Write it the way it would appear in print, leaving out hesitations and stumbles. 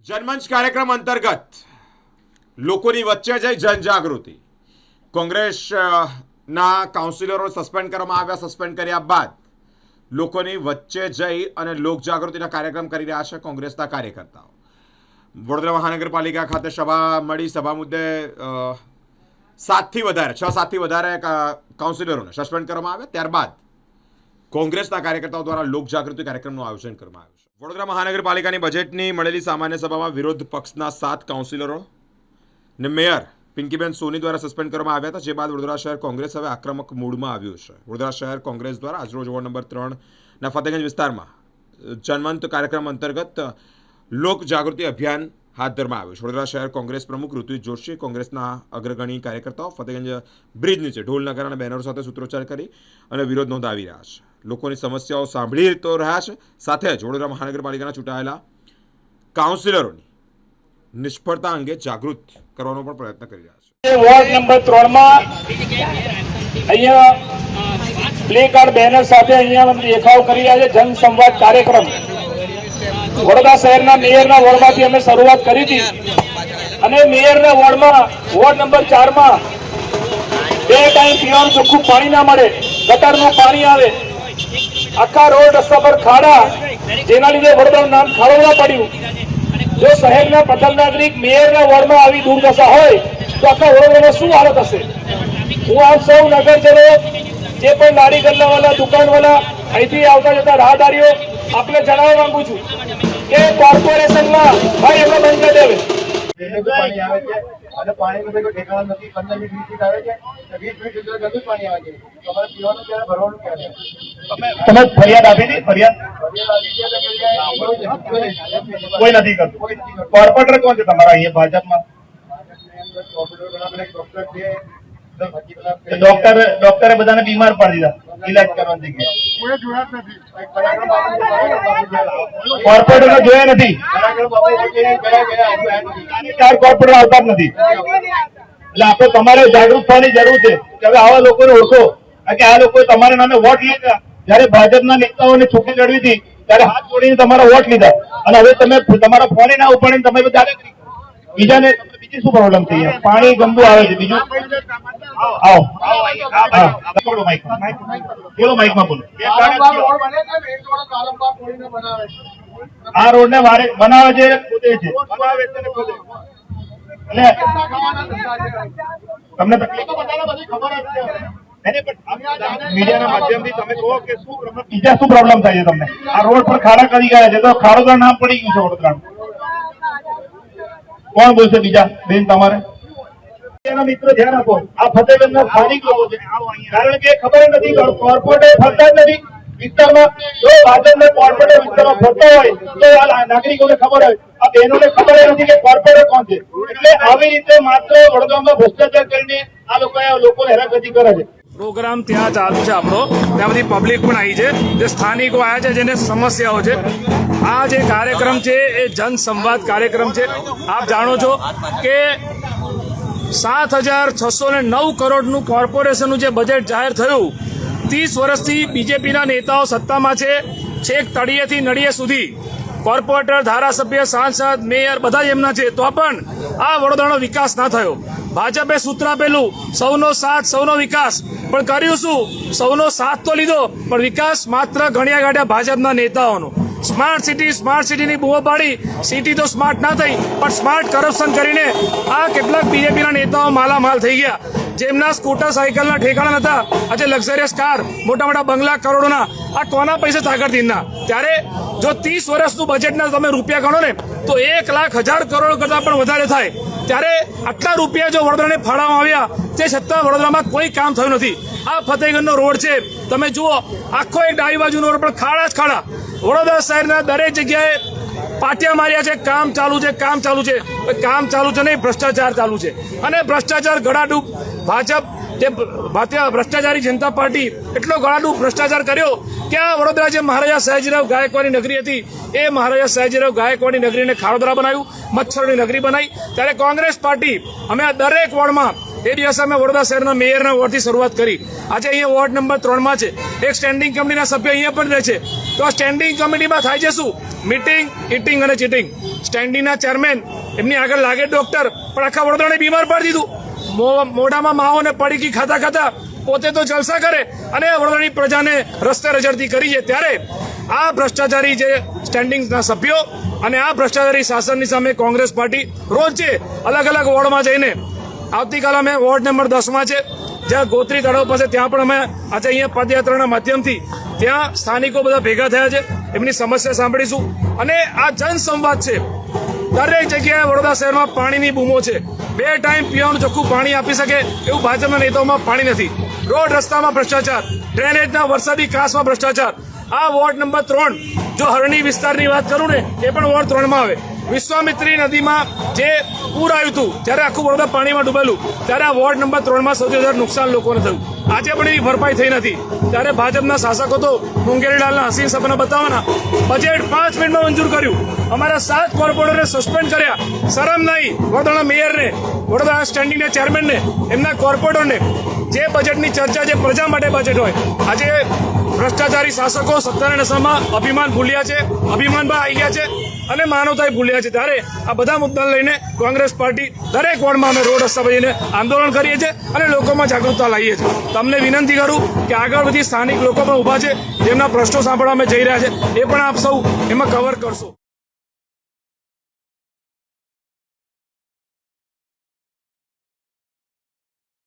જનમંચ કાર્યક્રમ અંતર્ગત લોકોની વચ્ચે જઈ જનજાગૃતિ. કોંગ્રેસના કાઉન્સિલરો સસ્પેન્ડ કરવામાં આવ્યા. સસ્પેન્ડ કર્યા બાદ લોકોની વચ્ચે જઈ અને લોકજાગૃતિના કાર્યક્રમ કરી રહ્યા છે કોંગ્રેસના કાર્યકર્તાઓ. વડોદરા મહાનગરપાલિકા ખાતે સભા મળી. સભા મુદ્દે 6-7થી વધારે કાઉન્સિલરોને સસ્પેન્ડ કરવામાં આવ્યા. ત્યારબાદ કોંગ્રેસના કાર્યકર્તાઓ દ્વારા લોકજાગૃતિ કાર્યક્રમનું આયોજન કરવામાં આવ્યું છે. વડોદરા મહાનગરપાલિકાની બજેટની મળેલી સામાન્ય સભામાં વિરોધ પક્ષના 7 કાઉન્સિલરો ને મેયર પિંકીબેન સોની દ્વારા સસ્પેન્ડ કરવામાં આવ્યા હતા. જે બાદ વડોદરા શહેર કોંગ્રેસ હવે આક્રમક મૂડમાં આવ્યું છે. વડોદરા શહેર કોંગ્રેસ દ્વારા આજરોજ વોર્ડ નંબર 3ના ફતેગંજ વિસ્તારમાં જનમંચ કાર્યક્રમ અંતર્ગત લોક જાગૃતિ અભિયાન હાથ ધરવામાં આવ્યું છે. વડોદરા શહેર કોંગ્રેસ પ્રમુખ ઋત્વિજ જોશી, કોંગ્રેસના અગ્રગણી કાર્યકર્તાઓ ફતેગંજ બ્રિજ નીચે ઢોલ નગારા અને બેનરો સાથે સૂત્રોચ્ચાર કરી અને વિરોધ નોંધાવી રહ્યા છે. લોકોની સમસ્યાઓ સાંભળી તો રહ્યા છે, સાથે જ વડોદરા મહાનગરપાલિકાના ચૂંટાયેલા કાઉન્સિલરોની નિષ્ફળતા અંગે જાગૃત કરવાનો પણ પ્રયત્ન કરી રહ્યા છે. વોર્ડ નંબર 3માં અહીંયા પ્લે કાર્ડ બેનર સાથે અહીંયા દેખાવ કરી રહ્યા છે. જનસંવાદ કાર્યક્રમ વડોદરા શહેરના મેયરના વોર્ડમાંથી અમે શરૂઆત કરી હતી અને મેયરના વોર્ડમાં વોર્ડ નંબર 4માં 2 ટાઈમ પીવાનું ચોખ્ખું પાણી ના મળે, ગટરનું પાણી આવે, આખા રોડ રસ્તા પર ખાડા, જેના લીધે વડોદરાનું નામ ખાડોદરા પડ્યું. જો શહેરના પ્રથમ નાગરિક મેયરના વોર્ડમાં આવી દુર્દશા હોય તો આખા વડોદરામાં શું હાલત હશે? હું આપ સૌ નગરજનો, જે પણ લારી ગલ્લાવાળા, દુકાનવાળા, અહીંથી આવતા જતા રાહદારીઓ, આપને જણાવવા માંગુ છું કે કોર્પોરેશનમાં ભાઈ એમને બંધ કરી દેવે. પાણી આવે છે અને પાણીનું કોઈ ઠેકાણા નથી. 15 મિનિટ આવે છે, 20 મિનિટ સુધી ગંદુ પાણી આવે છે. તમારે પીવાનું ક્યારે, ભરવાનું ક્યારે? તમે ફરિયાદ આપી હતી? ફરિયાદ કોઈ નથી કરતું. કોર્પોરેટર કોણ છે તમારા અહીંયા ભાજપમાં? ડોક્ટરે બધાને બીમાર પાડી દીધા ઈલાજ કરવાની જગ્યાએ. કોર્પોરેટર જોયા નથી, કોર્પોરેટર આવતા જ નથી. એટલે આપણે તમારે જાગૃત થવાની જરૂર છે કે હવે આવા લોકોને ઓળખો. કે આ લોકોએ તમારા નામે વોટ લીધા. જયારે ભાજપના નેતાઓને ચૂંટણી લડવી હતી ત્યારે હાથ જોડીને તમારા વોટ લીધા અને હવે તમે તમારા ફોન ના ઉપાડીને તમે બધા બીજાને બીજી શું પ્રોબ્લેમ થઈ? પાણી ગંદુ આવે છે. બીજું આવો બોલો, માઇકમાં બોલો. આ રોડ ને બનાવે છે, ખોદે છે. તમને તકલીફ ખબર જ છે. મીડિયાના માધ્યમથી તમે કહો કે બીજા શું પ્રોબ્લેમ થાય છે તમને? આ રોડ પર ખાડા કરી ગયા છે તો ખાડોદરા નામ પડી ગયું છે વડોદરાનું. કોણ બોલશે બીજા? બેન તમારે મિત્રો ધ્યાન આપો. આ ફતેગંજના સ્થાનિક લોકો છે, કારણ કે ખબર નથી, કોર્પોરેટર ફરતા જ નથી વિસ્તારમાં. જો ભાજપને કોર્પોરેટર વિસ્તારમાં ફરતા હોય તો આ નાગરિકોને ખબર હોય, આ બહેનોને ખબર નથી કે કોર્પોરેટર કોણ છે. એટલે આવી રીતે માત્ર વડોદરામાં ભ્રષ્ટાચાર કરીને આ લોકોને હેરાનગતિ કરે છે. પ્રોગ્રામ ત્યાં ચાલુ છે આપણો, ત્યાં બધી પબ્લિક પણ આવી છે, જે સ્થાનિકો આવ્યા છે, જેને સમસ્યાઓ છે. આ જે કાર્યક્રમ છે એ જનસંવાદ કાર્યક્રમ છે. આપ જાણો છો કે 7,609 કરોડનું કોર્પોરેશનનું જે બજેટ જાહેર થયું, 30 વર્ષથી બીજેપીના નેતાઓ સત્તામાં છે, છેક તળિયેથી નળિયે સુધી કોર્પોરેટર, ધારાસભ્ય, સાંસદ, મેયર બધા જ એમના છે, તો પણ આ વડોદરાનો વિકાસ ના થયો. ભાજપે સૂત્ર આપેલું સૌનો સાથ, સૌનો વિકાસ, પણ કર્યું શું? સૌનો સાથ તો લીધો, પણ વિકાસ માત્ર ગણ્યા ગાંઠ્યા ભાજપના નેતાઓનો. સ્માર્ટ સિટીની બૂમો પાડી, સિટી તો સ્માર્ટ ના થઈ, પણ સ્માર્ટ કરપ્શન કરીને આ કેટલાક બીજેપીના નેતાઓ માલામાલ થઈ ગયા. જેમના સ્કૂટર, સાયકલના ઠેકાણા નતા, આજે લક્ઝરિયસ કાર, મોટા મોટા બંગલા, કરોડોના. આ કોના પૈસા તાકડતીના? ત્યારે જો 30 વર્ષનું બજેટના તમે રૂપિયા ગણો ને તો 1,00,000 કરોડ કરતા પણ વધારે થાય. ત્યારે આટલા રૂપિયા જો વડોદરાને ફાળવવામાં આવ્યા, તે છતાં વડોદરામાં કોઈ કામ થયું નથી. આ ફતેગંજનો રોડ છે, તમે જુઓ, આખો એક ડાબી બાજુનો રોડ પણ ખાડા જ ખાડા. વડોદરા શહેરના દરેક જગ્યાએ પાટિયા માર્યા છે, કામ ચાલુ છે, કામ ચાલુ છે. કામ ચાલુ છે નહીં, ભ્રષ્ટાચાર ચાલુ છે. અને ભ્રષ્ટાચાર ગળાડૂબ ભાજપ, જે ભારતીય ભ્રષ્ટાચારી જનતા પાર્ટી એટલો ગળાડૂબ ભ્રષ્ટાચાર કર્યો કે આ વડોદરા જે મહારાજા સયાજીરાવ ગાયકવાડની નગરી હતી, એ મહારાજા સયાજીરાવ ગાયકવાડની નગરીને ખાડોદરા બનાવ્યું, મચ્છરોની નગરી બનાવી. ત્યારે કોંગ્રેસ પાર્ટી અમે આ દરેક વોર્ડમાં એ દિવસે અમે વડોદરા શહેરના મેયરના વોર્ડથી શરૂઆત કરી. આજે અહીંયા વોર્ડ નંબર 3માં છે, એક સ્ટેન્ડિંગ કમિટીના સભ્ય અહીંયા પણ રહે છે. તો આ સ્ટેન્ડિંગ કમિટીમાં થાય છે શું? મીટિંગ ઇટિંગ અને ચીટિંગ. સ્ટેન્ડિંગના ચેરમેન એમની આગળ લાગે ડોક્ટર, પણ આખા વડોદરાને બીમાર પાડી દીધું. મોઢામાં માહોને પડીકી ખાતા ખાતા પોતે તો જલસા કરે અને વડોદરાની પ્રજાને રસ્તે રજડતી કરી છે. ત્યારે આ ભ્રષ્ટાચારી જે સ્ટેન્ડિંગના સભ્યો અને આ ભ્રષ્ટાચારી શાસનની સામે કોંગ્રેસ પાર્ટી રોજ છે અલગ અલગ વોર્ડમાં જઈને, આવતીકાલે અમે વોર્ડ નંબર 10માં છે જ્યાં ગોત્રી તળાવ પાસે, ત્યાં પણ અમે આજે અહીંયા પદયાત્રાના માધ્યમથી ત્યાં સ્થાનિકો બધા ભેગા થયા છે, એમની સમસ્યા સાંભળીશું. અને આ જનસંવાદ છે. દરેક જગ્યાએ વડોદરા શહેરમાં પાણીની બૂમો છે. 2 ટાઈમ પીવાનું ચોખ્ખું પાણી આપી શકે એવું ભાજપના નેતાઓમાં પાણી નથી. રોડ રસ્તામાં ભ્રષ્ટાચાર, ડ્રેનેજના વરસાદી કાસમાં ભ્રષ્ટાચાર. આ વોર્ડ નંબર 3, જો હરણી વિસ્તારની વાત કરું ને, એ પણ વોર્ડ 3માં આવે. વિશ્વામિત્રી નદીમાં જે પૂર આવ્યું હતું ત્યારે આખું વડોદરા પાણીમાં ડૂબેલું, ત્યારે આ વોર્ડ નંબર 3માં સૌથી વધારે નુકસાન લોકોને થયું. આજે પણ એવી ભરપાઈ થઈ નથી. ત્યારે ભાજપના શાસકો તો મુંગેરી લાલના હસીન સપના બતાવવાના. બજેટ 5 મિનિટમાં મંજૂર કર્યું. અમારા 7 કોર્પોરેટરને સસ્પેન્ડ કર્યા. શરમ નહીં વડોદરાના મેયરને, વડોદરા સ્ટેન્ડિંગના ચેરમેનને, એમના કોર્પોરેટરને. જે બજેટની ચર્ચા જે પ્રજા માટે બજેટ હોય, આજે ભ્રષ્ટાચારી શાસકો સત્તાના નશામાં અભિમાન ભૂલ્યા છે, અભિમાનમાં આવી ગયા છે અને માનવતાએ ભૂલ્યા છે. ત્યારે આ બધા મુદ્દાને લઈને કોંગ્રેસ પાર્ટી દરેક વોર્ડમાં અમે રોડ રસ્તા પર જઈને આંદોલન કરીએ છીએ અને લોકોમાં જાગૃતતા લાવીએ છીએ. તમને વિનંતી કરું કે આગળ બધી સ્થાનિક લોકો પણ ઊભા છે, જેમના પ્રશ્નો સાંભળવા અમે જઈ રહ્યા છે, એ પણ આપ સૌ એમાં કવર કરશો.